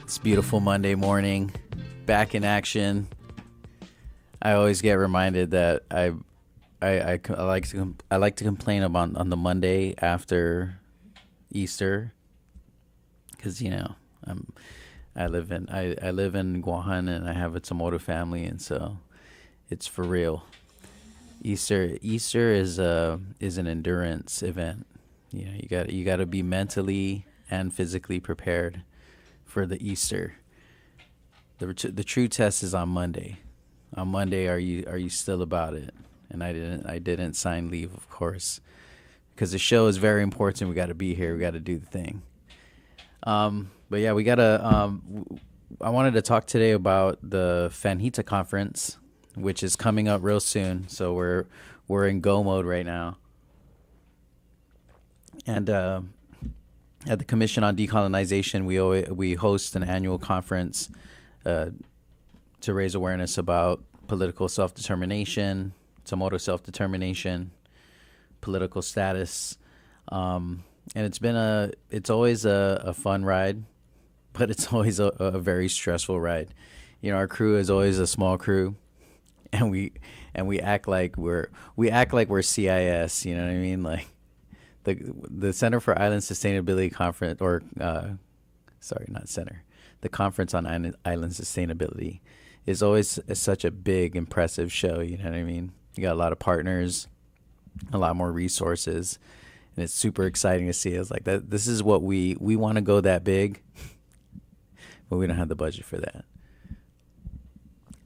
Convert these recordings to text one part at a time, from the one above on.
It's a beautiful Monday morning, back in action. I always get reminded that I like to complain about on the Monday after Easter, because I live in Guahan and I have a Tomoto family, and so it's for real. Easter is an endurance event. You got to be mentally and physically prepared for the Easter. The true test is on Monday. On Monday, are you still about it? And I didn't sign leave, of course, because the show is very important. We got to be here. We got to do the thing. But yeah, we gotta. I wanted to talk today about the Fanhita conference, which is coming up real soon. So we're in go mode right now. And at the Commission on Decolonization, we host an annual conference to raise awareness about political self-determination, Tomoto self-determination, political status, and it's always a fun ride, but it's always a very stressful ride. Our crew is always a small crew, and we act like we're CIS. You know what I mean? Like the Center for Island Sustainability Conference, the Conference on Island Sustainability is always such a big, impressive show. You know what I mean? You got a lot of partners, a lot more resources, and it's super exciting to see. It's like that. This is what we want to go that big, but we don't have the budget for that.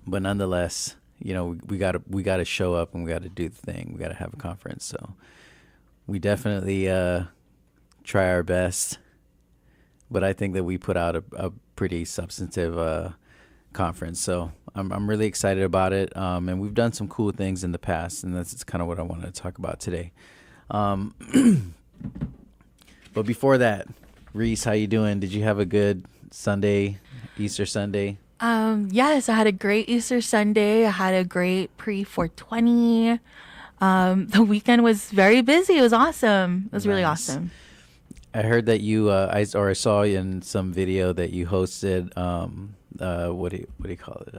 But nonetheless, we gotta show up and we gotta do the thing. We gotta have a conference. So we definitely try our best, but I think that we put out a pretty substantive conference. So I'm really excited about it. And we've done some cool things in the past, and that's kind of what I wanted to talk about today. But before that, Reese, how you doing? Did you have a good Sunday, Easter Sunday? Yes, I had a great Easter Sunday. I had a great pre-420. The weekend was very busy. It was awesome. It was really awesome. I heard that you, I saw in some video that you hosted, what do you call it?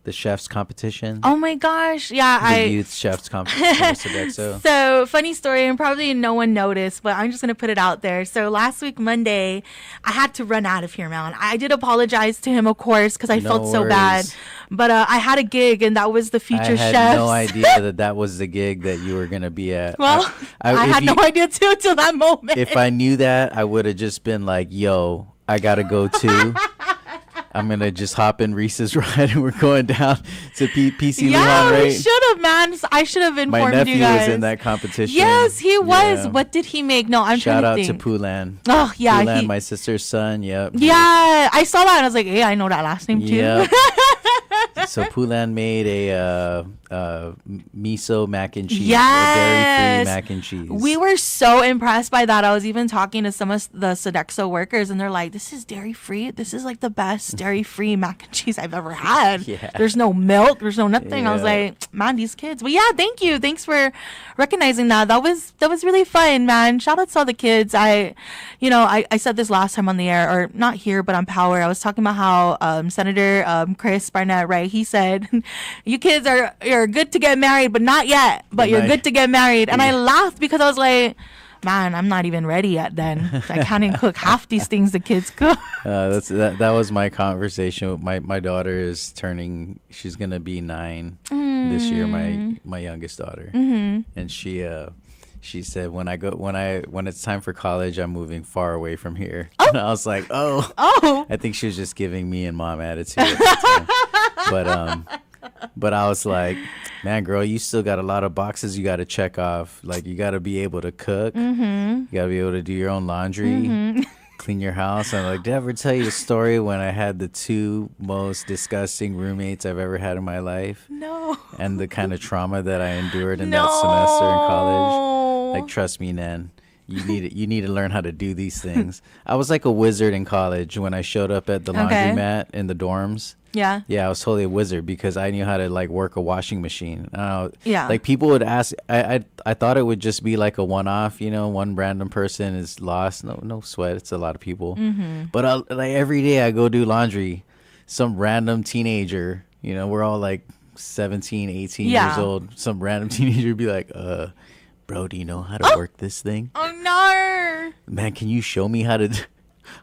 The chef's competition. Oh my gosh. Yeah. The youth chef's competition. So funny story, and probably no one noticed, but I'm just going to put it out there. So last week, Monday, I had to run out of here, man. I did apologize to him, of course, because I felt so bad. But I had a gig, and that was the feature chef. I had no idea that was the gig that you were going to be at. Well, I had no idea, too, till that moment. If I knew that, I would have just been like, yo, I got to go, too. I'm going to just hop in Reese's ride, and we're going down to PC Lujan, right? We should have, man. I should have informed you guys. My nephew was in that competition. Yes, he was. Yeah. What did he make? No, I'm trying to think. Shout out to Pulan. Oh, yeah. Pulan, my sister's son. Yep. Yeah, I saw that, and I was like, hey, I know that last name, too. Yep. So Pulan made a miso mac and cheese. Yes. Dairy-free mac and cheese. We were so impressed by that. I was even talking to some of the Sodexo workers, and they're like, this is dairy-free. This is like the best dairy-free mac and cheese I've ever had. Yeah. There's no milk. There's no nothing. Yeah. I was like, man, these kids. But yeah, thank you. Thanks for recognizing that. That was really fun, man. Shout out to all the kids. I said this last time on the air, or not here, but on Power. I was talking about how Senator Chris Barnett, right? He said, you kids you're good to get married, but not yet. But you're good to get married. And I laughed because I was like, man, I'm not even ready yet then. I can't even cook half these things the kids cook. That was my conversation with my daughter is turning, she's going to be 9 this year, my youngest daughter. Mm-hmm. And she said, when it's time for college, I'm moving far away from here. Oh. And I was like, oh. I think she was just giving me and mom attitude at the time. But I was like, man, girl, you still got a lot of boxes you got to check off. Like, you got to be able to cook. Mm-hmm. You got to be able to do your own laundry, mm-hmm. clean your house. And did I ever tell you a story when I had the 2 most disgusting roommates I've ever had in my life? No. And the kind of trauma that I endured in that semester in college. Like, trust me, Nan, You need to learn how to do these things. I was like a wizard in college when I showed up at the Okay. laundromat in the dorms. Yeah. Yeah, I was totally a wizard because I knew how to like work a washing machine. Yeah. Like people would ask, I thought it would just be like a one-off, one random person is lost. No sweat. It's a lot of people. Mm-hmm. But like every day I go do laundry, some random teenager, we're all like 17, 18 years Yeah. old. Some random teenager would be like, bro, do you know how to work this thing? Oh no. Man, can you show me how to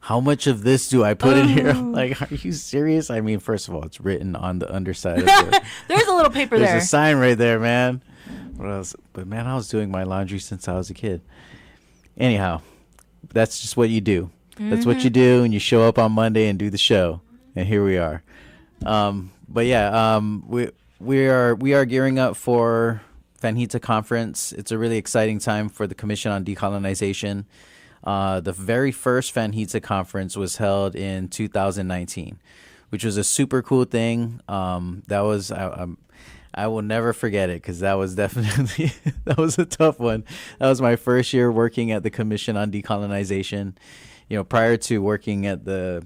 how much of this do I put in here? Oh. Like, are you serious? I mean, first of all, it's written on the underside of the There's a little paper there's there. a sign right there, man. What else? But man, I was doing my laundry since I was a kid. Anyhow, that's just what you do. That's what you do, and you show up on Monday and do the show. And here we are. But yeah, we are gearing up for Fanhita conference. It's a really exciting time for the Commission on Decolonization. The very first Fanhita conference was held in 2019, which was a super cool thing. That was I will never forget it because that was definitely that was a tough one. That was my first year working at the Commission on Decolonization. Prior to working at the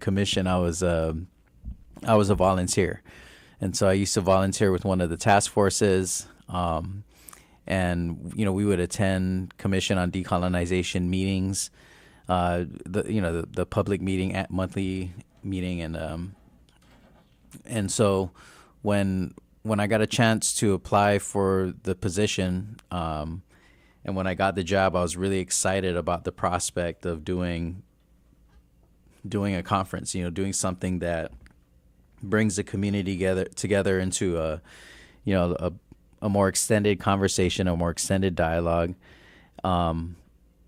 commission, I was a volunteer, and so I used to volunteer with one of the task forces. And we would attend Commission on Decolonization meetings, the public meeting at monthly meeting, and so when I got a chance to apply for the position, and when I got the job, I was really excited about the prospect of doing a conference, doing something that brings the community together into a more extended conversation, a more extended dialogue, and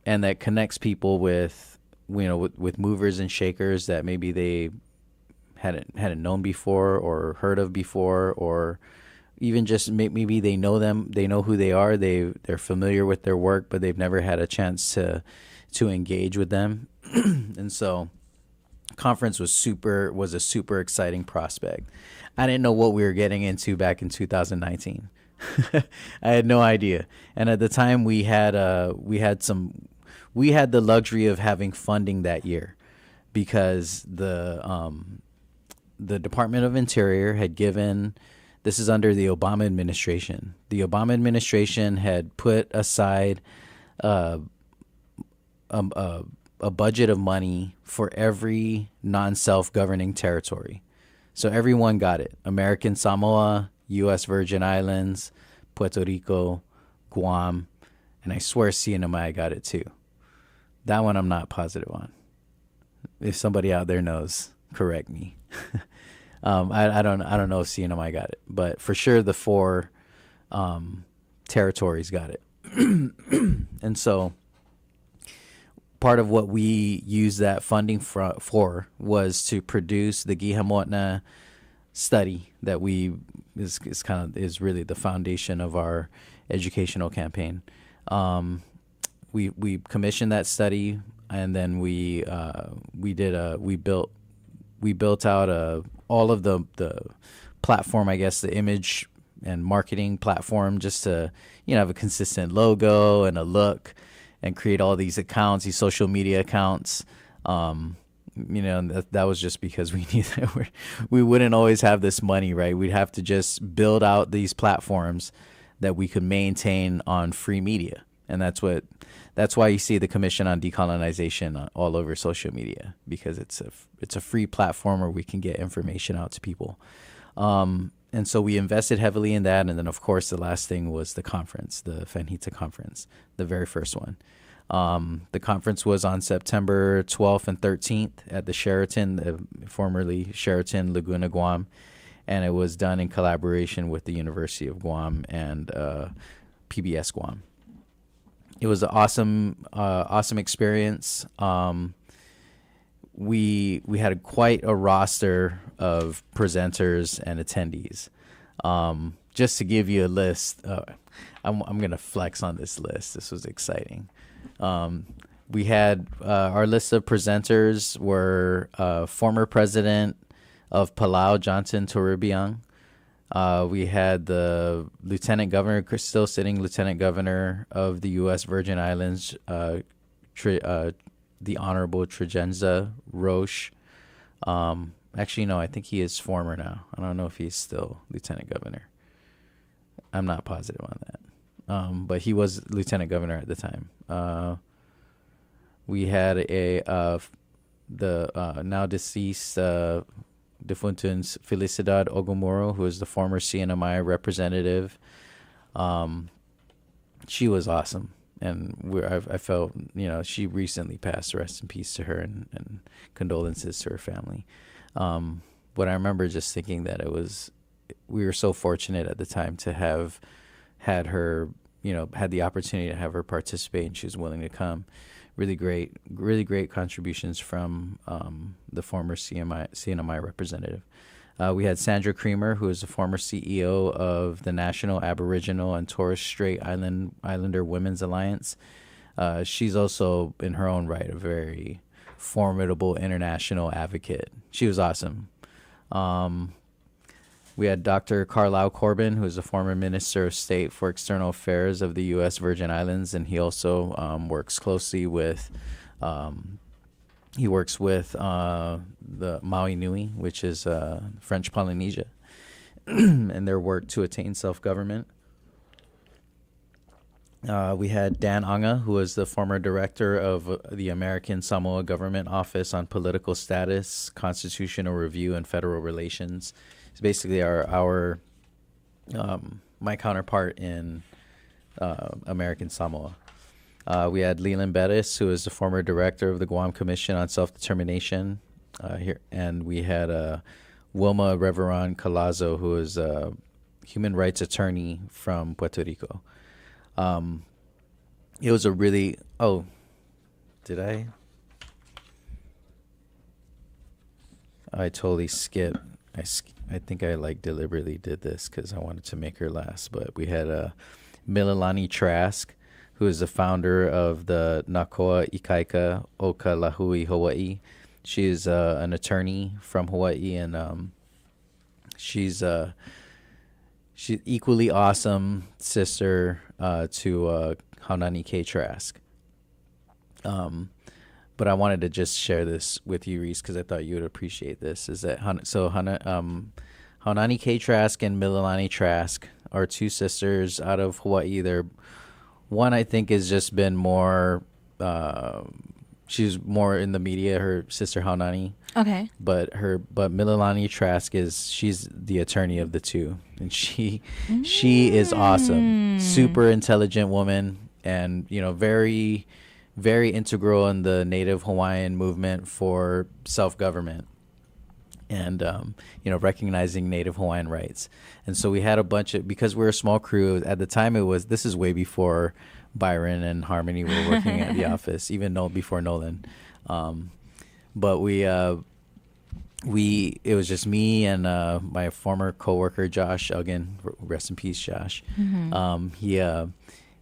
that connects people with movers and shakers that maybe they hadn't known before or heard of before, or even just maybe they know them, they know who they are, they're familiar with their work, but they've never had a chance to engage with them. And so conference was a super exciting prospect. I didn't know what we were getting into back in 2019. I had no idea. And at the time we had the luxury of having funding that year because the Department of Interior had given, this is under the Obama administration. The Obama administration had put aside a budget of money for every non-self-governing territory. So everyone got it. American Samoa, U.S. Virgin Islands, Puerto Rico, Guam, and I swear CNMI got it too. That one I'm not positive on. If somebody out there knows, correct me. I don't know if CNMI got it, but for sure the 4 territories got it. And so part of what we used that funding for was to produce the Gihamotna study that is really the foundation of our educational campaign. We commissioned that study, and then we built out all of the platform, I guess, the image and marketing platform, just to have a consistent logo and a look, and create all these accounts, these social media accounts. And that was just because we knew that we wouldn't always have this money, right? We'd have to just build out these platforms that we could maintain on free media. And that's why you see the Commission on Decolonization all over social media, because it's a free platform where we can get information out to people. And so we invested heavily in that. And then, of course, the last thing was the conference, the Fanhita conference, the very first one. The conference was on September 12th and 13th at the Sheraton, formerly Sheraton Laguna, Guam. And it was done in collaboration with the University of Guam and PBS Guam. It was an awesome experience. We had quite a roster of presenters and attendees. Just to give you a list, I'm gonna flex on this list. This was exciting. We had our list of presenters were former president of Palau, Johnson Torrebiang, We had the lieutenant governor, still sitting lieutenant governor of the U.S. Virgin Islands, the Honorable Tregenza Roche. Actually, no, I think he is former now. I don't know if he's still lieutenant governor. I'm not positive on that. But he was lieutenant governor at the time. We had the now deceased Defuntans Felicidad Ogumoro, who is the former CNMI representative. She was awesome. And I felt, she recently passed. Rest in peace to her, and condolences to her family. But I remember just thinking that we were so fortunate at the time to have had her, had the opportunity to have her participate, and she was willing to come. Really great contributions from the former CNMI representative. We had Sandra Creamer, who is the former CEO of the National Aboriginal and Torres Strait Islander Women's Alliance. She's also, in her own right, a very formidable international advocate. She was awesome. We had Dr. Carlisle Corbin, who is the former Minister of State for External Affairs of the U.S. Virgin Islands, and he also works closely with the Maui Nui, which is French Polynesia, and their work to attain self-government. We had Dan Anga, who is the former director of the American Samoa Government Office on Political Status, Constitutional Review, and Federal Relations. It's basically my counterpart in American Samoa. We had Leland Bettis, who is the former director of the Guam Commission on Self-Determination here, and we had Wilma Reveron Calazo, who is a human rights attorney from Puerto Rico. It was a really did I totally skipped. I think I deliberately did this because I wanted to make her last. But we had Mililani Trask, who is the founder of the Nakoa Ikaika Okalahui Hawaii. She is an attorney from Hawaii, and she's equally awesome sister to Haunani K. Trask. But I wanted to just share this with you, Reese, because I thought you would appreciate this. Is that Haunani K. Trask and Mililani Trask are two sisters out of Hawaii. One I think has just been more. She's more in the media. Her sister Haunani. Okay. But Mililani Trask she's the attorney of the two, and she is awesome, super intelligent woman, and very, very integral in the Native Hawaiian movement for self-government, and recognizing Native Hawaiian rights. And so we had because we're a small crew at the time. This is way before Byron and Harmony were working at the office, even before Nolan. But it was just me and my former coworker Josh Elgin, rest in peace, Josh. Mm-hmm.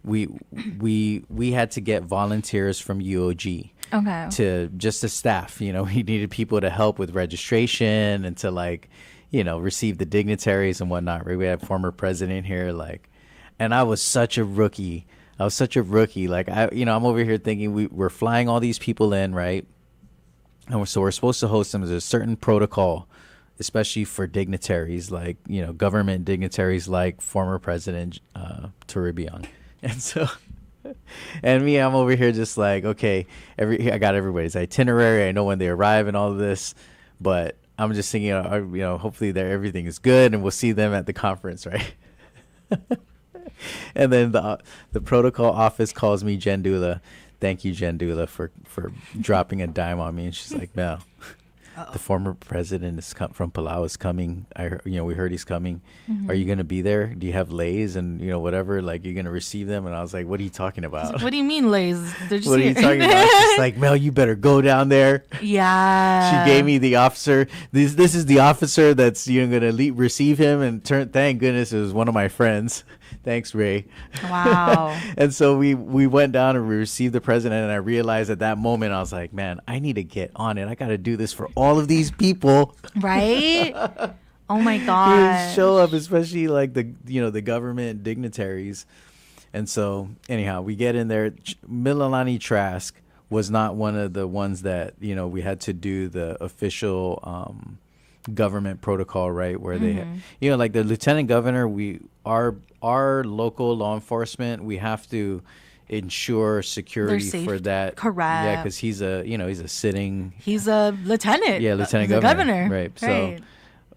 We had to get volunteers from UOG. Okay. To staff. We needed people to help with registration and to receive the dignitaries and whatnot. Right? We had former president here, and I was such a rookie. I'm over here thinking we're flying all these people in, right? And we're supposed to host them. There's a certain protocol, especially for dignitaries, government dignitaries like former President Toribio. And so, and me, I'm over here just okay, I got everybody's itinerary. I know when they arrive and all of this, but I'm just thinking, hopefully everything is good and we'll see them at the conference, right? And then the protocol office calls me Jen Dula. Thank you, Jen Dula, for dropping a dime on me. And she's like, Mel, the former president from Palau is coming. We heard he's coming. Mm-hmm. Are you going to be there? Do you have lays and, whatever? You're going to receive them? And I was like, what are you talking about? What do you mean lays? They're just what here. Are you talking about? She's like, Mel, you better go down there. Yeah. She gave me the officer. This is the officer that's going to receive him. And thank goodness it was one of my friends. Thanks, Ray. Wow. And so we went down and we received the president, and I realized at that moment, I was like, man, I need to get on it. I got to do this for all of these people. Right? Oh my He would gosh. show up, especially like the government dignitaries. And so anyhow, we get in there. Mililani Trask was not one of the ones that we had to do the official government protocol, right? Where they, like the lieutenant governor, our local law enforcement, we have to ensure security for that. Correct. Yeah, because he's a sitting. He's a lieutenant. Yeah, lieutenant He's governor. a governor. Right. So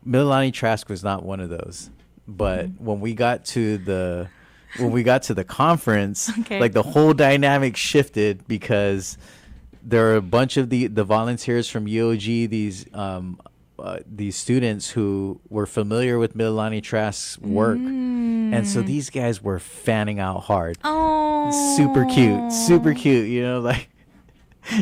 Mililani Trask was not one of those. But when we got to the conference, like the whole dynamic shifted because there are a bunch of the volunteers from UOG, these students who were familiar with Mililani Trask's work. And so these guys were fanning out hard. Oh. Super cute, like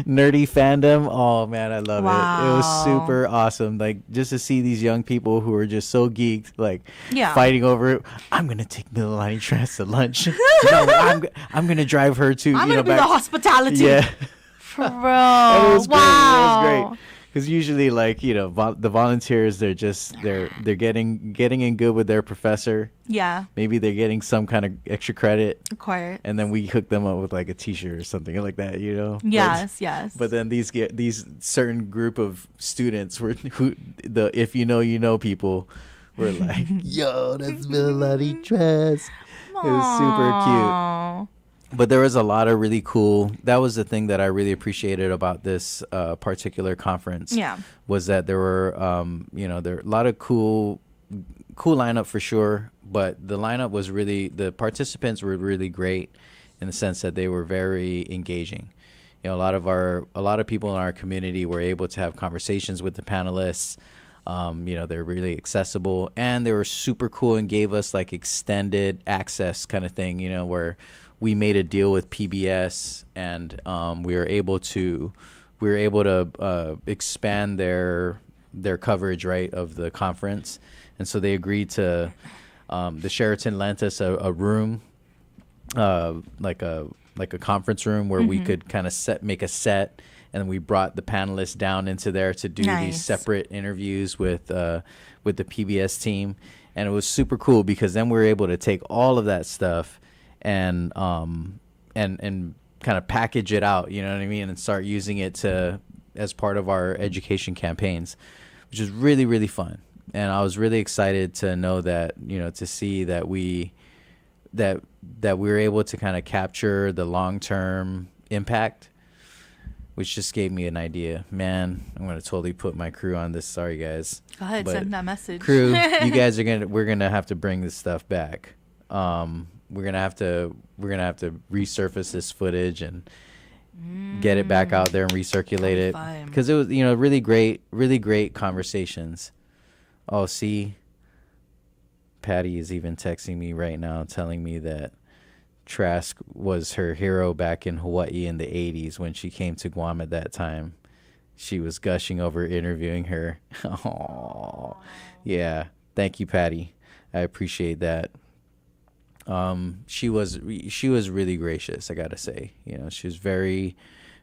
nerdy fandom. Oh man, I love it. It was super awesome. Like just to see these young people who are just so geeked, like fighting over it. I'm gonna take Mililani Trask to lunch. I'm gonna drive her to. I'm gonna be back. The hospitality. Yeah. Bro. It was great. Wow. It was great. Because usually, like the volunteers, they're getting in good with their professor. Yeah. Maybe they're getting some kind of extra credit. Acquired. And then we hook them up with like a T-shirt or something like that, Yes, But then these certain group of students if you know people were like, yo, that's Mililani Trask. It was super cute. But there was a lot of really cool. That was the thing that I really appreciated about this particular conference. Yeah, was that there were, there were a lot of cool lineup for sure. But the lineup was the participants were really great in the sense that they were very engaging. A lot of people in our community were able to have conversations with the panelists. They're really accessible and they were super cool and gave us like extended access kind of thing. Where we made a deal with PBS, and we were able to expand their coverage, right, of the conference, and so they agreed to the Sheraton lent us a room, like a conference room where we could kind of make a set, and we brought the panelists down into there to do these separate interviews with the PBS team, and it was super cool because then we were able to take all of that stuff and kind of package it out, you know what I mean, and start using it as part of our education campaigns, which is really, really fun. And I was really excited to know that, to see that we were able to kind of capture the long-term impact, which just gave me an idea. Man, I'm going to totally put my crew on this. Sorry, guys. Go ahead, send that message. Crew, you guys we're going to have to bring this stuff back. We're gonna have to resurface this footage and get it back out there and recirculate it because it was really great conversations. Oh, see, Patty is even texting me right now telling me that Trask was her hero back in Hawaii in the 80s when she came to Guam at that time. She was gushing over interviewing her. Oh, yeah. Thank you, Patty. I appreciate that. She was really gracious, I gotta say. She was very,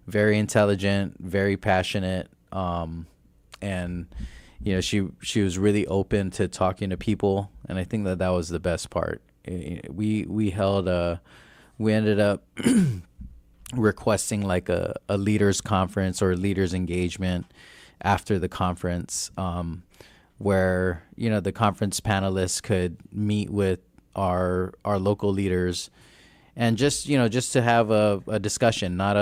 very intelligent, very passionate, and she was really open to talking to people, and I think that was the best part. We ended up requesting like a leaders conference or a leaders engagement after the conference, where the conference panelists could meet with our local leaders and just to have a discussion, not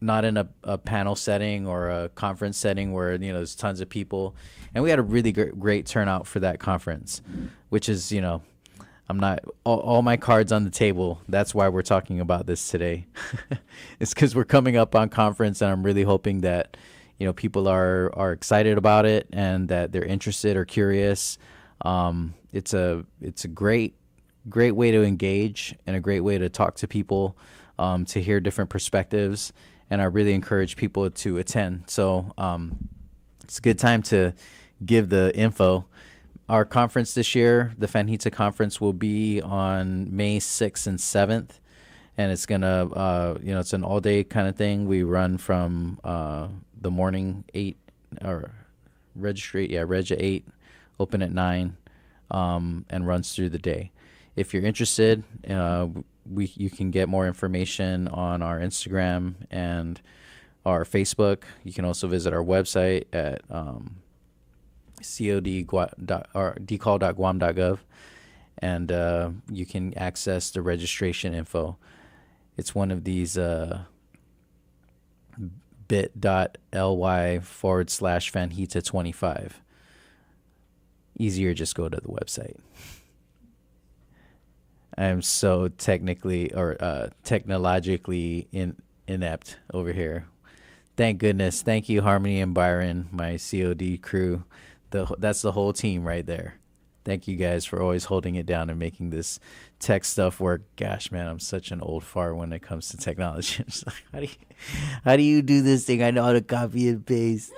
in a panel setting or a conference setting where there's tons of people. And we had a really great turnout for that conference, which is I'm not all my cards on the table. That's why we're talking about this today. It's because we're coming up on conference, and I'm really hoping that people are excited about it and that they're interested or curious. It's a great way to engage and a great way to talk to people, to hear different perspectives, and I really encourage people to attend. So it's a good time to give the info. Our conference this year, the Fanhita conference, will be on May 6th and 7th, and it's gonna it's an all day kind of thing. We run from the morning 8 or Reg at 8, open at 9, and runs through the day. If you're interested, you can get more information on our Instagram and our Facebook. You can also visit our website at decall.guam.gov, and you can access the registration info. It's one of these bit.ly/Fanhita25. Easier, just go to the website. I am so technologically inept over here. Thank goodness. Thank you, Harmony and Byron, my COD crew. That's the whole team right there. Thank you guys for always holding it down and making this tech stuff work. Gosh, man, I'm such an old fart when it comes to technology. Like, how do you do this thing? I know how to copy and paste.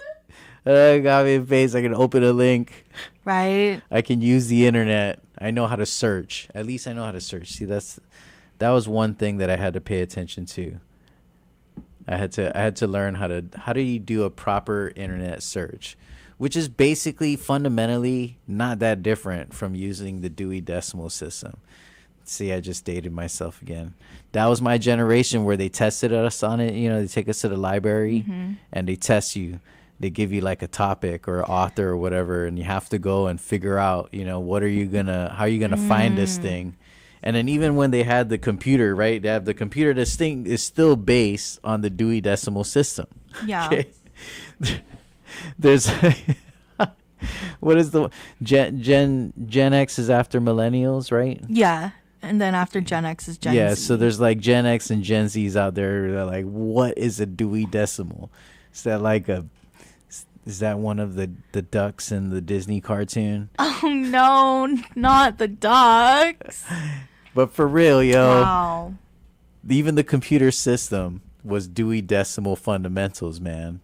I can open a link. Right. I can use the internet. I know how to search. At least I know how to search. See, that was one thing that I had to pay attention to. I had to learn how do you do a proper internet search, which is basically fundamentally not that different from using the Dewey Decimal System. See, I just dated myself again. That was my generation where they tested us on it. You know, they take us to the library and they test you. They give you like a topic or author or whatever, and you have to go and figure out, you know, how are you gonna find this thing? And then even when they had the computer, right? They have the computer. This thing is still based on the Dewey Decimal System. Yeah. Okay? There's what is the Gen X is after millennials, right? Yeah. And then after Gen X is Gen Z. Yeah, so there's like Gen X and Gen Z's out there that are like, what is a Dewey Decimal? Is that one of the ducks in the Disney cartoon? Oh no, not the ducks. But for real, yo. Wow. Even the computer system was Dewey Decimal fundamentals, man.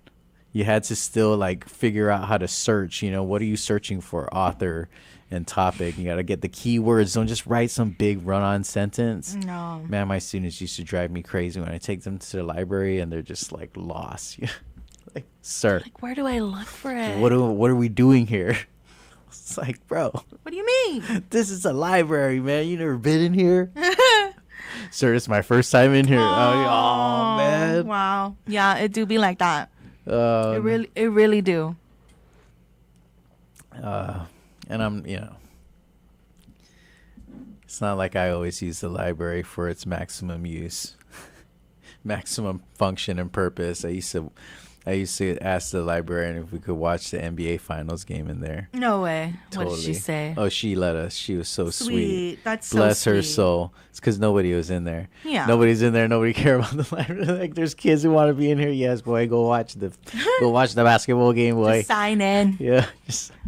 You had to still like figure out how to search, you know, what are you searching for? Author and topic. You got to get the keywords. Don't just write some big run-on sentence. No. Man, my students used to drive me crazy when I take them to the library and they're just like lost. Like, sir. Like, where do I look for it? What are we doing here? It's like, bro. What do you mean? This is a library, man. You never been in here? Sir, it's my first time in here. Oh, man. Wow. Yeah, it do be like that. It really do. And I'm, you know, it's not like I always use the library for its maximum use, maximum function and purpose. I used to ask the librarian if we could watch the NBA Finals game in there. No way. Totally. What did she say? Oh, she let us. She was so sweet. That's so Bless her sweet. soul. It's because nobody was in there. Yeah. Nobody's in there. Nobody cared about the library. Like, there's kids who want to be in here. Yes, boy. Go watch the basketball game, boy. Just sign in. Yeah.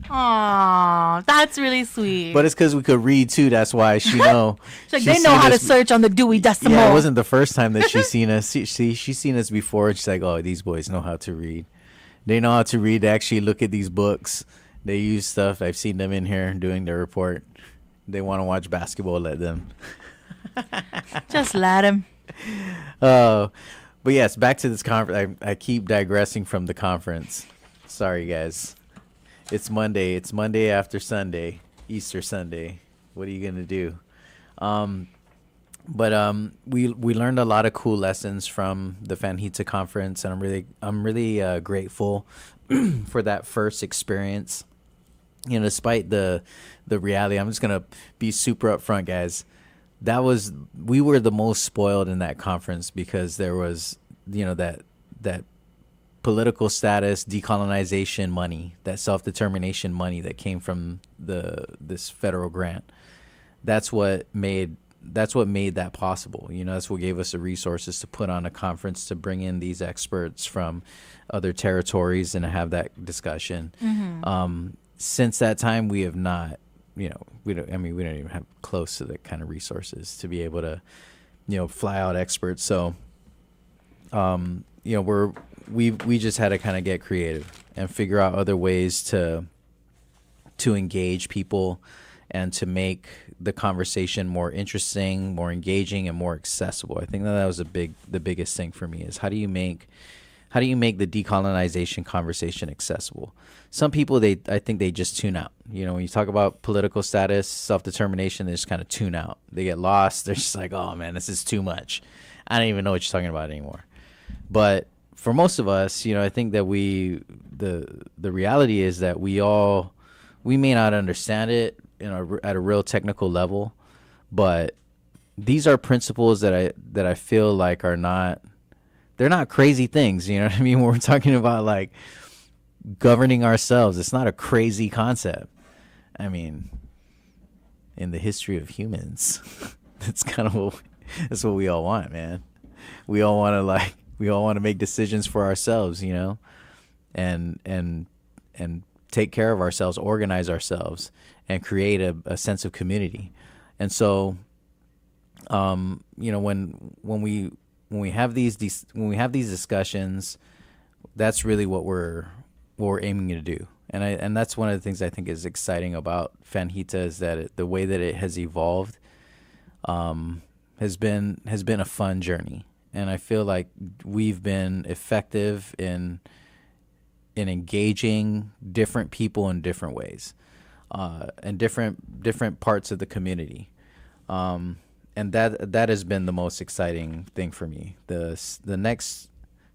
Aw, that's really sweet. But it's because we could read too. That's why she know. Like they know how to search on the Dewey Decimal. Yeah, it wasn't the first time that she's seen us. She's seen us before, and she's like, "Oh, these boys know how to read. They know how to read. They actually look at these books. They use stuff. I've seen them in here doing their report. They want to watch basketball. Let them. Just let him. But yes, back to this conference. I keep digressing from the conference. Sorry, guys. It's Monday. It's Monday after Sunday, Easter Sunday. What are you gonna do? But we learned a lot of cool lessons from the Fanhita conference, and I'm really grateful for that first experience. You know, despite the reality, I'm just gonna be super upfront, guys. We were the most spoiled in that conference because there was, you know, that political status, decolonization money, that self-determination money that came from this federal grant. That's what made that possible. You know, that's what gave us the resources to put on a conference, to bring in these experts from other territories and to have that discussion. Since that time, we have not, you know, we don't even have close to the kind of resources to be able to, you know, fly out experts. So, you know, we just had to kind of get creative and figure out other ways to engage people and to make the conversation more interesting, more engaging, and more accessible. I think that was the biggest thing for me is how do you make how do you make the decolonization conversation accessible? Some people, I think they just tune out. You know, when you talk about political status, self-determination, they just kind of tune out. They get lost. They're just like, oh man, this is too much. I don't even know what you're talking about anymore. But for most of us, you know, I think that the reality is that we may not understand it at a real technical level, but these are principles that I feel like they're not crazy things. You know what I mean? When we're talking about like governing ourselves, it's not a crazy concept. I mean, in the history of humans, that's what we all want, man. We all want to make decisions for ourselves, you know, and take care of ourselves, organize ourselves, and create a sense of community. And so, you know, when we have these discussions, that's really what we're aiming to do. And that's one of the things I think is exciting about Fanjita, is that the way that it has evolved has been a fun journey. And I feel like we've been effective in engaging different people in different ways, and different parts of the community. And that has been the most exciting thing for me. The next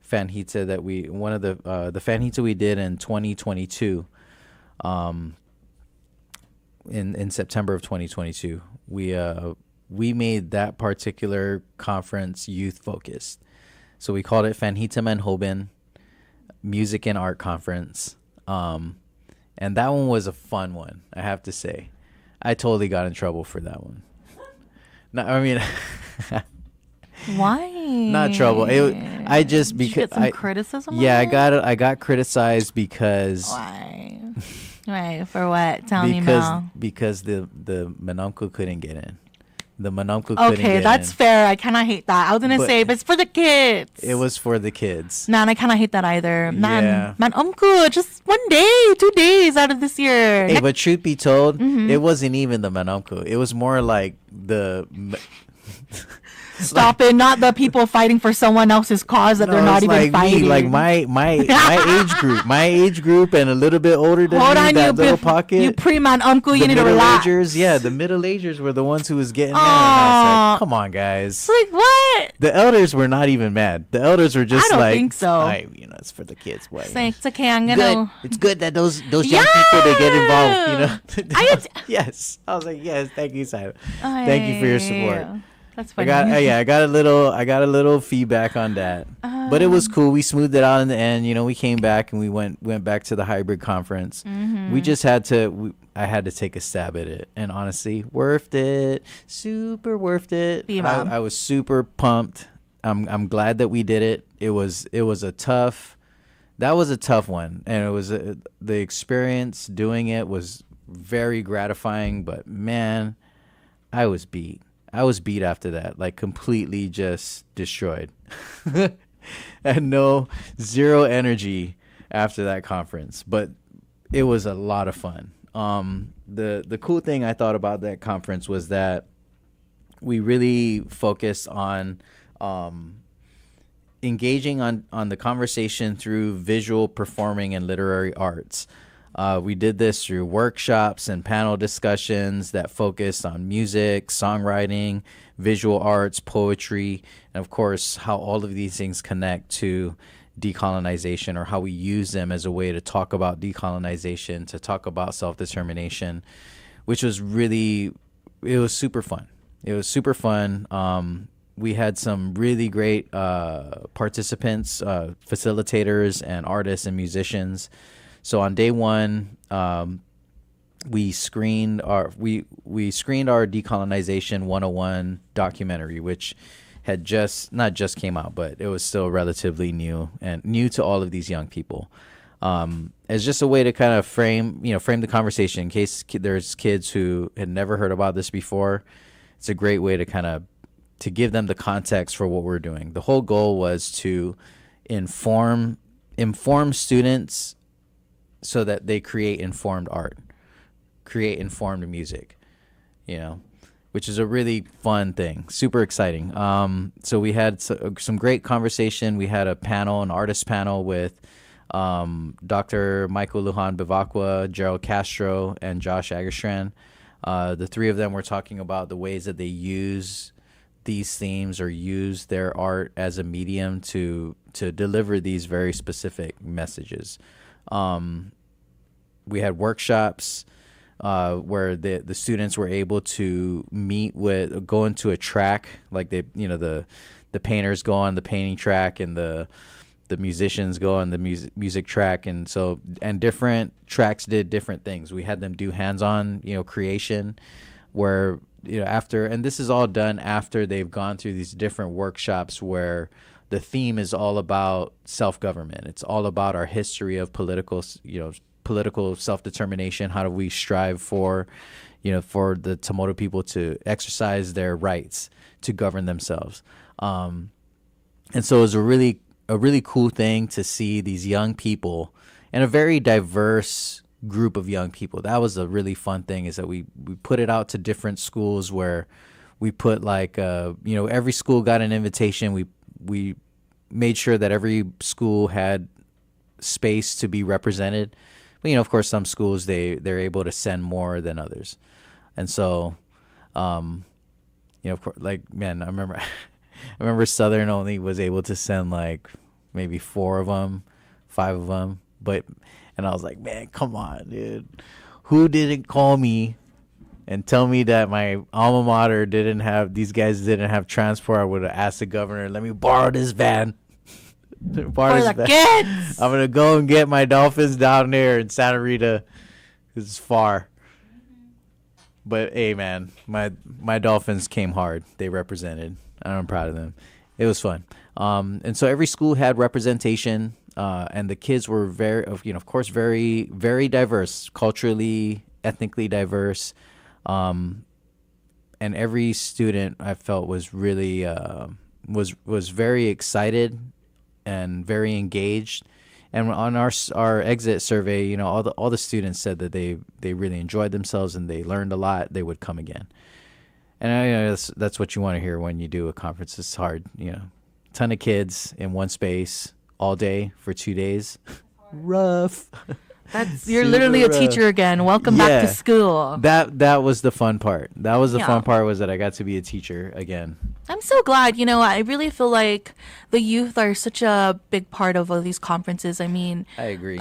Fanjita that the Fanjita we did in 2022, in September of 2022, we made that particular conference youth focused. So we called it Fanjita Manhoben Music and Art Conference. And that one was a fun one, I have to say. I totally got in trouble for that one. No, I mean, why? Not trouble. I just, because did you get some criticism. Yeah, I got criticized because. Why? Wait, for what? Tell me more. Because the Manamco couldn't get in. The Manamco couldn't get in. Okay, that's fair. I kind of hate that. I was gonna say, but it's for the kids. It was for the kids. Man, I kind of hate that either. Yeah. Man, just 1 day, 2 days out of this year. Hey, but truth be told, it wasn't even the Manamco. It was more like Stop it! Not the people fighting for someone else's cause that they're not even like fighting. Me, like my age group, and a little bit older than Hold me. on, that little pocket. You pre-man uncle, you need to relax. Yeah, the middle-agers were the ones who was getting mad. And I was like, come on, guys. Like what? The elders were not even mad. The elders were just like, I don't think so. It's for the kids. Boy. It's okay. I'm gonna. It's good that those young people, they get involved. You know. Yes, I was like, yes. Thank you, Simon. Thank you for your support. That's funny. I got a little feedback on that, but it was cool. We smoothed it out in the end. You know, we came back and we went back to the hybrid conference. We just had to. I had to take a stab at it, and honestly, worth it. Super worth it. I was super pumped. I'm glad that we did it. It was a tough. That was a tough one, and it was the experience doing it was very gratifying. But man, I was beat. After that, like completely just destroyed. And zero energy after that conference, but it was a lot of fun. The cool thing I thought about that conference was that we really focused on engaging on the conversation through visual, performing, and literary arts. We did this through workshops and panel discussions that focused on music, songwriting, visual arts, poetry, and of course, how all of these things connect to decolonization, or how we use them as a way to talk about decolonization, to talk about self-determination, which was it was super fun. We had some really great participants, facilitators, and artists and musicians. So on day one, we screened our Decolonization 101 documentary, which had not just came out, but it was still relatively new to all of these young people. As just a way to kind of frame the conversation in case there's kids who had never heard about this before. It's a great way to to give them the context for what we're doing. The whole goal was to inform students so that they create informed art, create informed music, which is a really fun thing, super exciting. So we had some great conversation. We had a panel, an artist panel with Dr. Michael Lujan Bivacqua, Gerald Castro, and Josh Agerstrand. The three of them were talking about the ways that they use these themes or use their art as a medium to deliver these very specific messages. We had workshops where the students were able to go into a track, like the painters go on the painting track and the musicians go on the music track, and different tracks did different things. We had them do hands-on, creation, where after, and this is all done after they've gone through these different workshops where the theme is all about self-government. It's all about our history of political self-determination. How do we strive for the Tomoto people to exercise their rights to govern themselves? And so it was a really cool thing to see these young people and a very diverse group of young people. That was a really fun thing, is that we put it out to different schools where we put every school got an invitation. We made sure that every school had space to be represented. But, of course, some schools, they're able to send more than others. And so, of course, man, I remember Southern only was able to send maybe 4 of them, 5 of them. And I was like, man, come on, dude. Who didn't call me and tell me that my alma mater these guys didn't have transport? I would have asked the governor, let me borrow this van. Kids. I'm going to go and get my Dolphins down there in Santa Rita. It's far. But, hey, man, my Dolphins came hard. They represented. I'm proud of them. It was fun. And so every school had representation, and the kids were very, very diverse, culturally, ethnically diverse. And every student, I felt, was really was very excited and very engaged. And on our exit survey, all the students said that they really enjoyed themselves and they learned a lot. They would come again. And that's what you want to hear when you do a conference. It's hard, ton of kids in one space all day for 2 days. Rough. You're literally a teacher again. Welcome back to school. That was the fun part. That was the fun part, was that I got to be a teacher again. I'm so glad. I really feel like the youth are such a big part of all these conferences. I mean, I agree.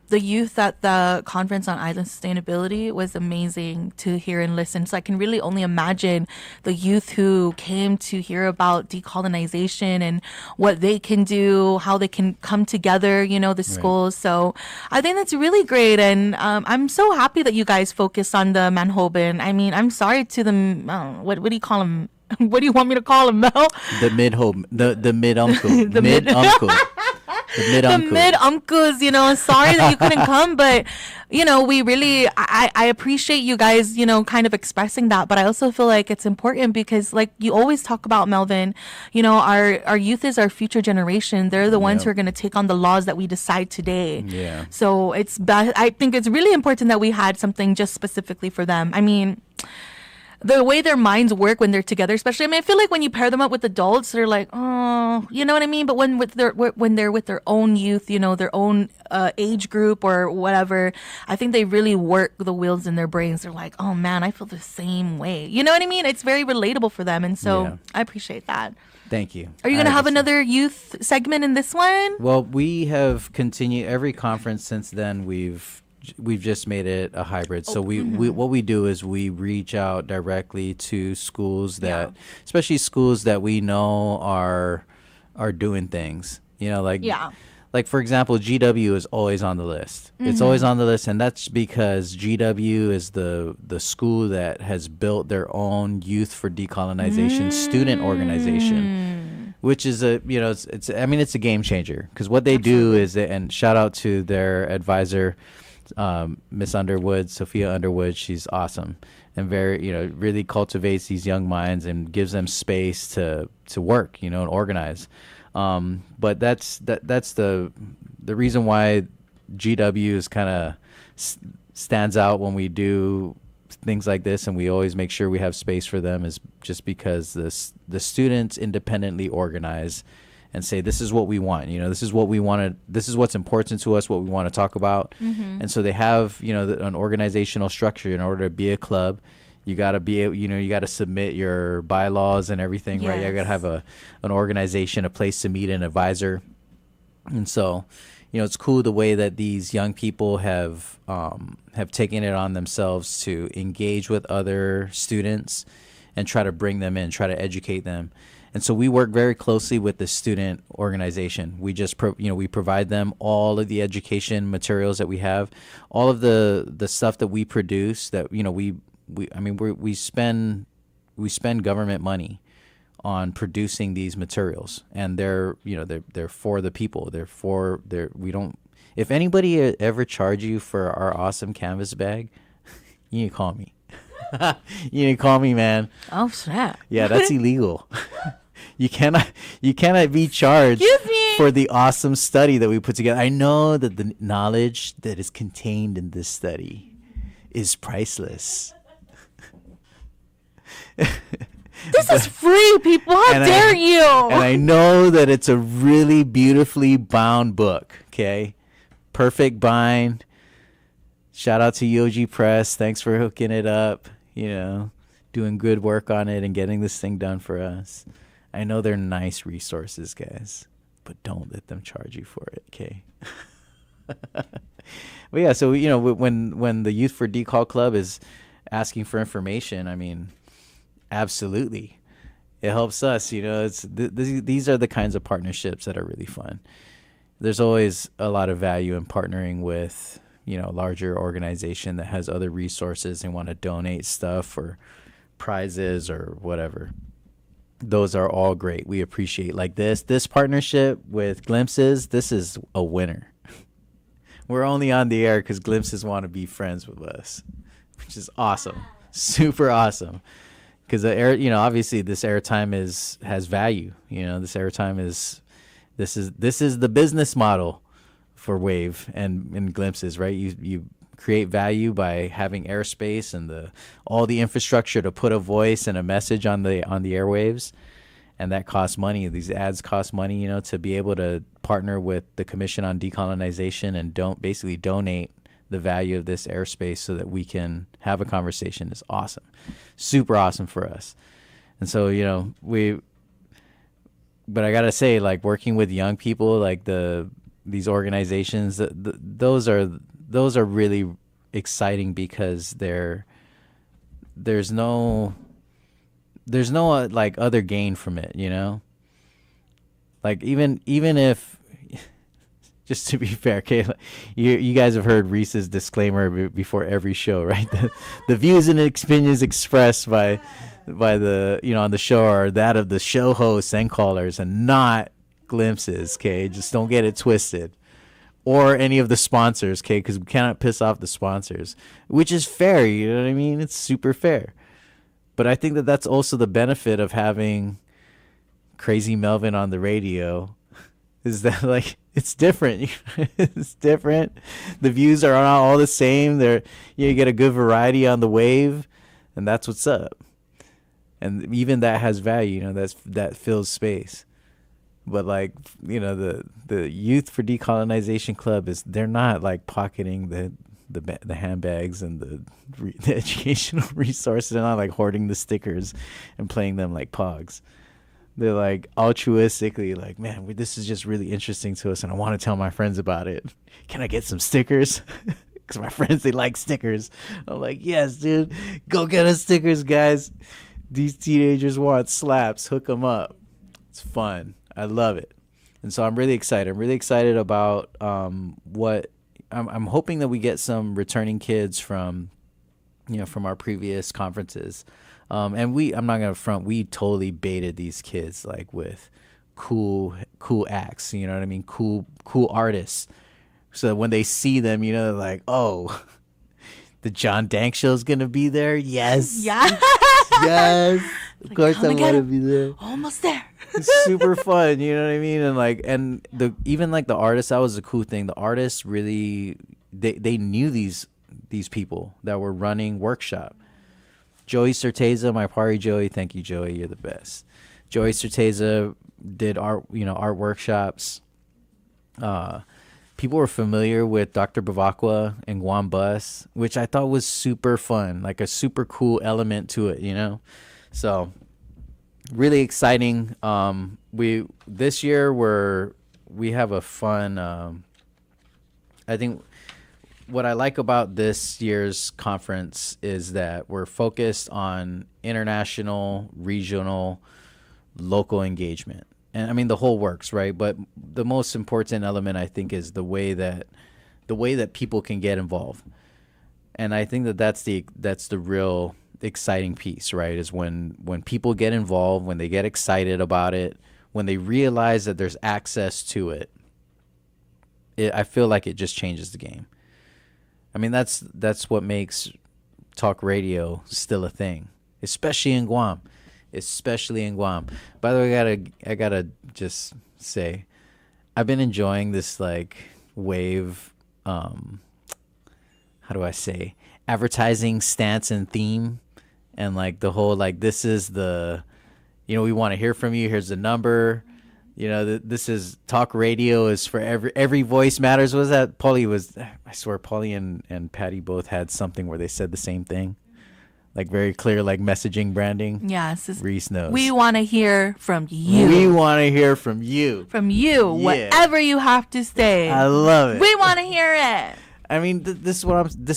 The youth at the conference on island sustainability was amazing to hear and listen. So I can really only imagine the youth who came to hear about decolonization and what they can do, how they can come together, the schools. So I think that's really great. And I'm so happy that you guys focused on the Manhoban. I mean, I'm sorry to them. What do you call them? What do you want me to call them, Mel? The mid-home, the mid-uncle. The mid-uncle. The mid-uncles, sorry that you couldn't come, but, we really, I appreciate you guys, kind of expressing that, but I also feel like it's important because, like you always talk about, Melvin, our youth is our future generation. They're the ones who are going to take on the laws that we decide today. Yeah. So I think it's really important that we had something just specifically for them. I mean, the way their minds work when they're together, especially, I feel like when you pair them up with adults, they're like, oh, you know what I mean? But when they're with their own youth, their own age group or whatever, I think they really work the wheels in their brains. They're like, oh man, I feel the same way. You know what I mean? It's very relatable for them. And so I appreciate that. Thank you. Are you going to have another youth segment in this one? Well, we have continued every conference since then. We've just made it a hybrid. So we what we do is we reach out directly to schools especially schools that we know are doing things. Like for example, GW is always on the list. It's always on the list, and that's because GW is the school that has built their own Youth for Decolonization student organization, which is it's a game changer, because what they do is, and shout out to their advisor, Miss Underwood, Sophia Underwood. She's awesome and very, really cultivates these young minds and gives them space to work, and organize. But that's the reason why GW is kind of stands out when we do things like this, and we always make sure we have space for them, is just because the students independently organize and say, this is what we want, this is what we want to, this is what's important to us, what we want to talk about. And so they have, an organizational structure. In order to be a club, you got to be, you got to submit your bylaws and everything, right? You got to have an organization, a place to meet, an advisor. And so, it's cool the way that these young people have taken it on themselves to engage with other students and try to bring them in, try to educate them. And so we work very closely with the student organization. We just, we provide them all of the education materials that we have, all of the stuff that we produce. That we spend government money on producing these materials, and they're for the people. If anybody ever charge you for our awesome canvas bag, you need to call me. You need to call me, man. Oh snap! Yeah, that's illegal. You cannot be charged for the awesome study that we put together. I know that the knowledge that is contained in this study is priceless. This is free, people. How dare you? And I know that it's a really beautifully bound book. Okay, perfect bind. Shout out to UOG Press. Thanks for hooking it up. Doing good work on it and getting this thing done for us. I know they're nice resources, guys, but don't let them charge you for it, okay? But yeah, so when the Youth for Decall Club is asking for information, I mean, absolutely, it helps us. These are the kinds of partnerships that are really fun. There's always a lot of value in partnering with a larger organization that has other resources and want to donate stuff or prizes or whatever. Those are all great. We appreciate like this partnership with Glimpses. This is a winner. We're only on the air because Glimpses want to be friends with us, which is awesome, super awesome. Because obviously this airtime has value. This airtime is this is the business model for Wave and Glimpses, right? You create value by having airspace and all the infrastructure to put a voice and a message on the airwaves, and that costs money. These ads cost money, to be able to partner with the Commission on Decolonization and basically donate the value of this airspace so that we can have a conversation is awesome, super awesome for us. And so but I gotta say, like, working with young people, like these organizations, those are really exciting because there's no like other gain from it, like even if, just to be fair, okay, you guys have heard Reese's disclaimer before every show, right? The views and opinions expressed by the on the show are that of the show hosts and callers and not Glimpses, okay? Just don't get it twisted. Or any of the sponsors, okay? Because we cannot piss off the sponsors, which is fair, you know what I mean? It's super fair. But I think that that's also the benefit of having Crazy Melvin on the radio, is that, like, it's different. It's different. The views are not all the same. You get a good variety on the wave, and that's what's up. And even that has value, that fills space. But like, the Youth for Decolonization Club they're not like pocketing the handbags and the educational resources. They're not like hoarding the stickers and playing them like pogs. They're like altruistically like, man, this is just really interesting to us and I want to tell my friends about it. Can I get some stickers? Because my friends, they like stickers. I'm like, yes, dude, go get us stickers, guys. These teenagers want slaps. Hook them up. It's fun. I love it. And so I'm really excited. I'm really excited about what I'm hoping that we get some returning kids from our previous conferences. And I'm not going to front, we totally baited these kids like with cool acts, you know what I mean? Cool artists. So that when they see them, they're like, oh, the John Dank show's going to be there. Yes. Yeah. Yes. Of course I want to be there. Almost there. It's super fun, you know what I mean? And even the artists, that was a cool thing. The artists really, they knew these people that were running workshop. Joey Certeza, my party Joey. Thank you, Joey. You're the best. Joey Certeza did art workshops. People were familiar with Dr. Bavacqua and Guam Bus, which I thought was super fun, like a super cool element to it, you know? So really exciting. This year we have a fun, I think what I like about this year's conference is that we're focused on international, regional, local engagement. And I mean the whole works, right? But the most important element I think is the way that people can get involved. And I think that's the real exciting piece, right? Is when people get involved, when they get excited about it, when they realize that there's access to it, I feel like it just changes the game. I mean, that's what makes talk radio still a thing, especially in Guam. By the way, I gotta just say, I've been enjoying this like wave, how do I say, advertising stance and theme, and like the whole like this is the, we want to hear from you. Here's the number. This is talk radio is for every voice matters. Was that I swear Paulie and Patty both had something where they said the same thing. Like very clear, like messaging branding. Yes. Reese knows. We want to hear from you. We want to hear from you. From you. Yeah. Whatever you have to say. I love it. We want to hear it. I mean, this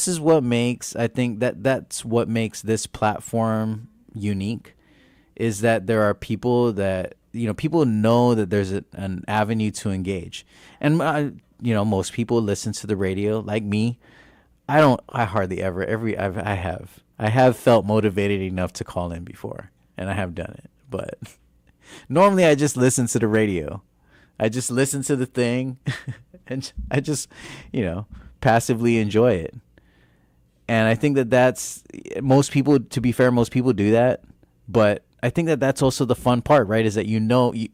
is what makes, I think that's what makes this platform unique, is that there are people that, people know that there's an avenue to engage. And, most people listen to the radio like me. I hardly ever, I have felt motivated enough to call in before, and I have done it. But normally I just listen to the radio. I just listen to the thing, and I just, passively enjoy it. And I think that's most people, to be fair, most people do that. But I think that's also the fun part, right? Is that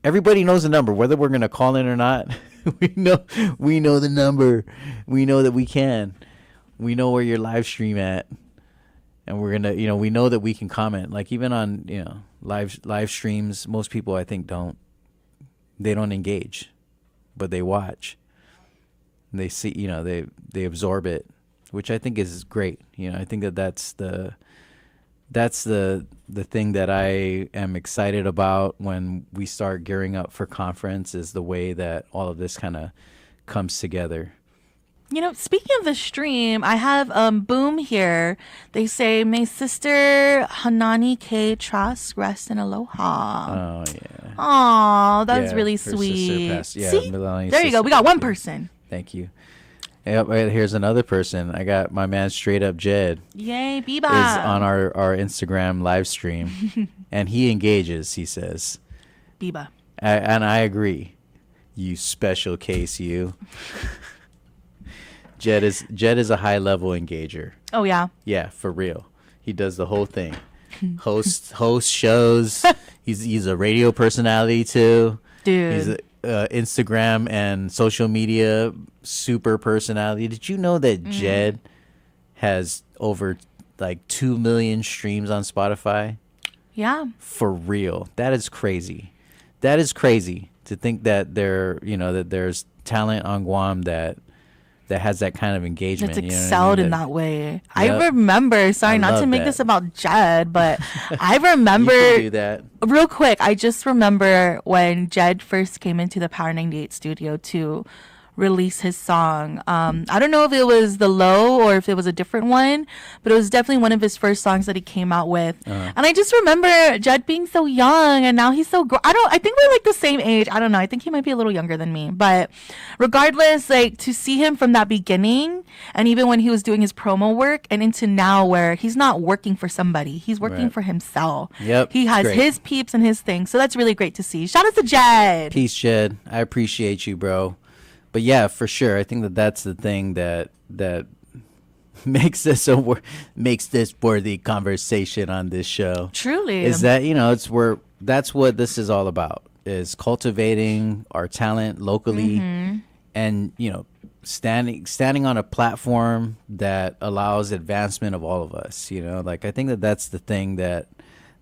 everybody knows the number, whether we're going to call in or not. we know the number. We know that we can. We know where your live stream at. And we're going to, we know that we can comment. Like even on, live streams, most people I think they don't engage, but they watch. And they see, they absorb it, which I think is great. I think that's the thing that I am excited about when we start gearing up for conference, is the way that all of this kind of comes together. Speaking of the stream, I have Boom here. They say, may Sister Hanani K. Trask rest in aloha. Oh, yeah. Oh, that's really sweet. See? There you go. We got one person. Thank you. Yep, here's another person. I got my man Straight Up Jed. Yay, Biba. Is on our Instagram live stream. And he engages, he says. Biba. And I agree. You special case, you. Jed is a high level engager. Oh yeah. Yeah, for real. He does the whole thing. Host shows. He's a radio personality too. Dude. He's a Instagram and social media super personality. Did you know that Jed has over like 2 million streams on Spotify? Yeah. For real. That is crazy. That is crazy to think that that there's talent on Guam that has that kind of engagement. That's excelled in that way. Yep. I remember, sorry, not to make that. this about Jed, but I remember, you can do that. Real quick, I just remember when Jed first came into the Power 98 studio to release his song. I don't know if it was The Low or if it was a different one, but it was definitely one of his first songs that he came out with. And I just remember Jed being so young, and now he's so I think we're like the same age. I don't know. I think he might be a little younger than me, but regardless, like to see him from that beginning, and even when he was doing his promo work, and into now where he's not working for somebody, he's working for himself. Yep. He has his peeps and his things. So that's really great to see. Shout out to Jed. Peace, Jed. I appreciate you, bro. But yeah, for sure, I think that's the thing that makes this worthy conversation on this show. Truly, is that that's what this is all about, is cultivating our talent locally, and standing on a platform that allows advancement of all of us. Like I think that's the thing that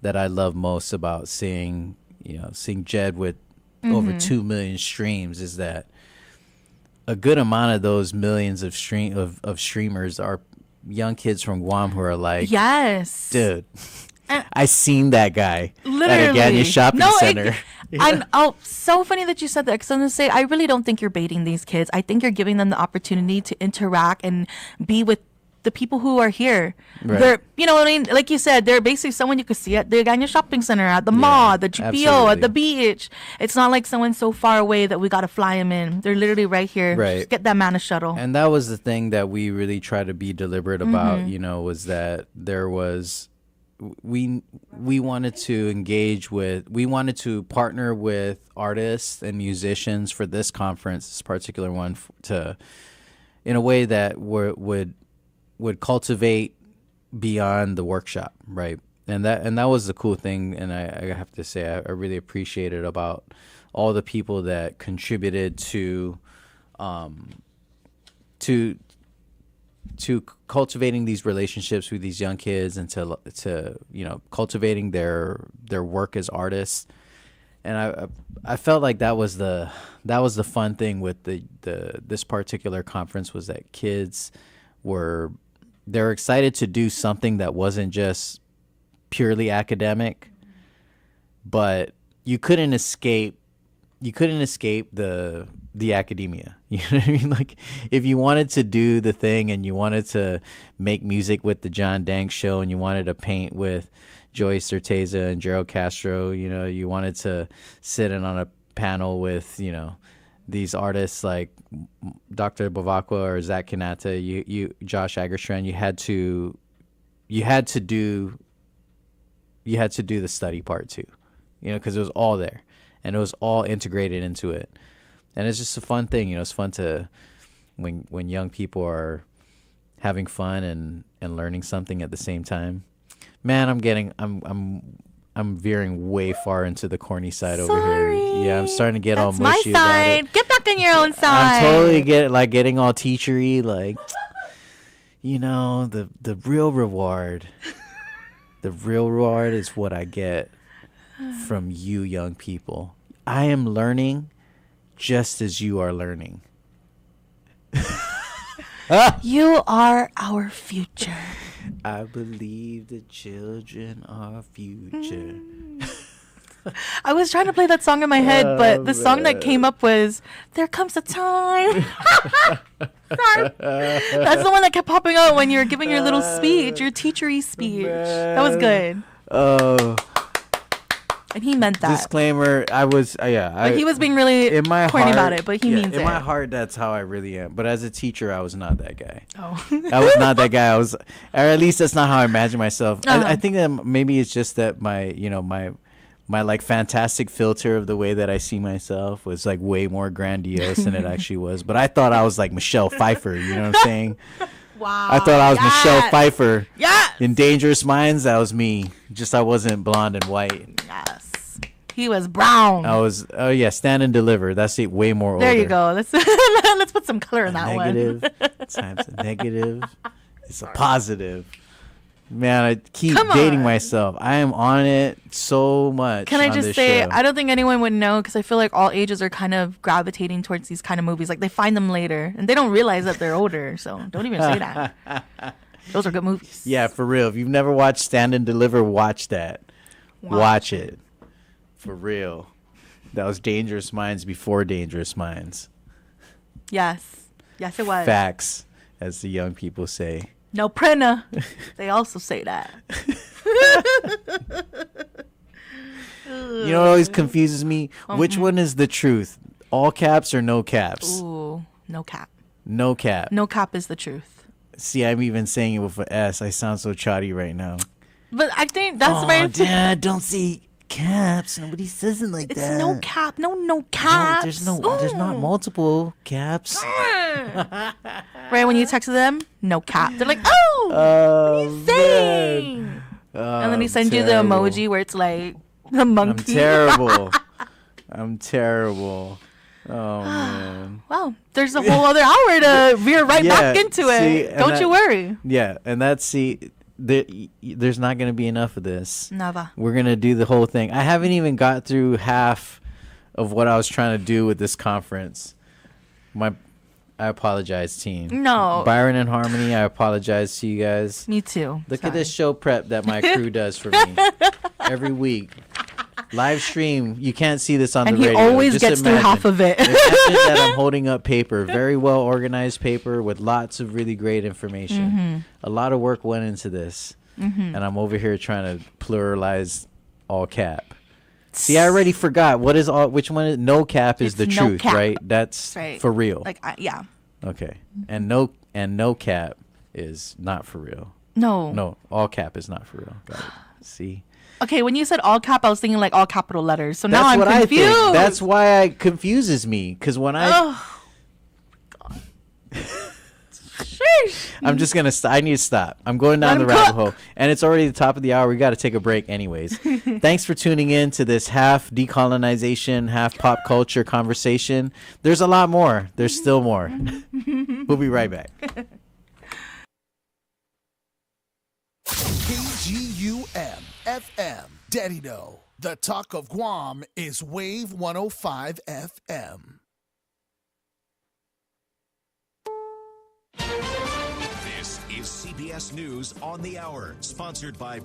I love most about seeing Jed with over 2 million streams, is that a good amount of those millions of streamers are young kids from Guam who are like, yes, dude, I seen that guy literally at a Ganya shopping center. So funny that you said that, because I'm gonna say I really don't think you're baiting these kids. I think you're giving them the opportunity to interact and be with the people who are here. Right. They're, you know what I mean? Like you said, they're basically someone you could see at the Ganya shopping center, at the mall, the GPO, absolutely. at the beach. It's not like someone so far away that we got to fly them in. They're literally right here. Right. Just get that man a shuttle. And that was the thing that we really try to be deliberate about, was that there was, we wanted to we wanted to partner with artists and musicians for this conference, this particular one, in a way that would cultivate beyond the workshop, right? And that was the cool thing, and I have to say I really appreciated about all the people that contributed to cultivating these relationships with these young kids, and to cultivating their work as artists. And I felt like that was the fun thing with this particular conference, was that kids they're excited to do something that wasn't just purely academic, but you couldn't escape the academia. You know what I mean? Like, if you wanted to do the thing and you wanted to make music with the John Dank Show, and you wanted to paint with Joey Certeza and Gerald Castro, you wanted to sit in on a panel with, these artists like Dr. Bavakwa or Zach Kanata, you Josh Agerstrand, you had to do the study part too, because it was all there and it was all integrated into it. And it's just a fun thing, it's fun to when young people are having fun and learning something at the same time. Man, I'm veering way far into the corny side over here. Yeah, I'm starting to get all mushy about it. Get back on your own side. I'm totally getting all teachery, like, the real reward. The real reward is what I get from you young people. I am learning just as you are learning. You are our future. I believe the children are future. I was trying to play that song in my head, but the song that came up was "There Comes a Time." Sorry. That's the one that kept popping out when you were giving your little speech, your teachery speech. That was good. Oh. And he meant that. Disclaimer, But he was being really in my corny heart, about it, but he means it. In my heart, that's how I really am. But as a teacher, I was not that guy. Oh. I was not that guy. Or at least that's not how I imagine myself. I think that maybe it's just that my like fantastic filter of the way that I see myself was like way more grandiose than it actually was. But I thought I was like Michelle Pfeiffer, you know what I'm saying? Wow. I thought I was Michelle Pfeiffer. Yes. In Dangerous Minds, that was me. Just I wasn't blonde and white. Yes. He was brown. I was, Stand and Deliver. That's it, way more older. There you go. Let's put some color in that negative one. times a negative. It's a positive. Man, I keep dating myself. I am on it so much. Can I just say, show. I don't think anyone would know, because I feel like all ages are kind of gravitating towards these kind of movies. Like, they find them later, and they don't realize that they're older. So don't even say that. Those are good movies. Yeah, for real. If you've never watched Stand and Deliver, watch that. Watch it. For real. That was Dangerous Minds before Dangerous Minds. Yes. Yes, it was. Facts, as the young people say. No printer. They also say that. You know what always confuses me? Which one is the truth? All caps or no caps? Ooh, no cap. No cap. No cap is the truth. See, I'm even saying it with an S. I sound so chatty right now. But I think that's where Dad, don't say caps. Nobody says it like that. It's no cap. No caps. There's not multiple caps. Right when you texted them, no cap. They're like, oh, what are you saying? And then he sends you the emoji where it's like the monkey. I'm terrible. I'm terrible. Oh man. Well, there's a whole other hour to veer right back into it. Don't you worry. Yeah, and there's not going to be enough of this. Never. We're going to do the whole thing. I haven't even got through half of what I was trying to do with this conference. I apologize, team. No. Byron and Harmony, I apologize to you guys. Me too. Look at this show prep that my crew does for me every week. Live stream. You can't see this on the radio. And he always gets through half of it. Imagine that I'm holding up paper, very well organized paper with lots of really great information. Mm-hmm. A lot of work went into this, and I'm over here trying to pluralize all cap. See, I already forgot what is all. Which one is no cap? Is It's the no truth, cap. right? That's Right. for real. Like, yeah. Okay, and no cap is not for real. No. No, all cap is not for real. Got it. See. Okay, when you said all cap, I was thinking like all capital letters. So now That's I'm what confused. I think. That's why it confuses me. Because when Oh, God. Sheesh. I'm just going to I need to stop. I'm going down Let the him rabbit cook. hole. And it's already the top of the hour. We got to take a break anyways. Thanks for tuning in to this half decolonization, half pop culture conversation. There's a lot more. There's still more. We'll be right back. KGUM FM. Daddy No. The talk of Guam is Wave 105 FM. This is CBS News on the Hour, sponsored by